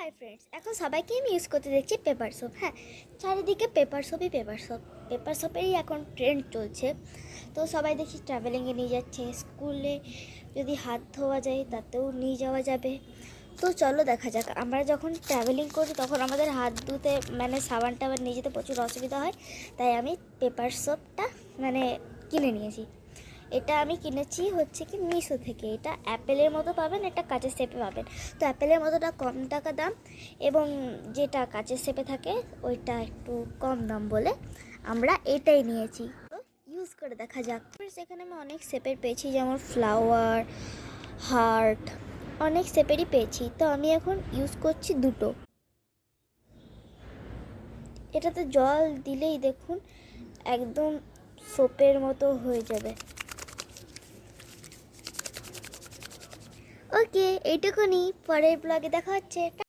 Hi friends, এখন সবাইকে আমি ইউজ করতে দেখছি পেপার সোপ। হ্যাঁ, চারিদিকে পেপার সোপই পেপার সোপ। পেপার সোপেরই এখন ট্রেন্ড চলছে। তো সবাই দেখি ট্রাভেলিংয়ে নিয়ে যাচ্ছে, স্কুলে যদি হাত ধোয়া যায় তাতেও নিয়ে যাওয়া যাবে। তো চলো দেখা যাক, আমরা যখন ট্রাভেলিং করি তখন আমাদের হাত ধুতে মানে সাবান টাবান নিয়ে যেতে প্রচুর অসুবিধা হয়। তাই আমি পেপার সোপটা কিনে নিয়েছি। এটা আমি কিনেছি হচ্ছে কি মিশো থেকে। এটা অ্যাপেলের মতো পাবেন, এটা কাচের শেপে পাবেন। তো অ্যাপেলের মতোটা কম টাকা দাম এবং যেটা কাচের শেপে থাকে ওইটা একটু কম দাম বলে আমরা এটাই নিয়েছি। তো ইউজ করে দেখা যাক। সেখানে আমি অনেক শেপের পেয়েছি, যেমন ফ্লাওয়ার, হার্ট, অনেক শেপেরই পেয়েছি। তো আমি এখন ইউজ করছি দুটো। এটাতে জল দিলেই দেখুন একদম সোপের মতো হয়ে যাবে। ওকে, এইটুকুনি, পরের ব্লগে দেখা হচ্ছে।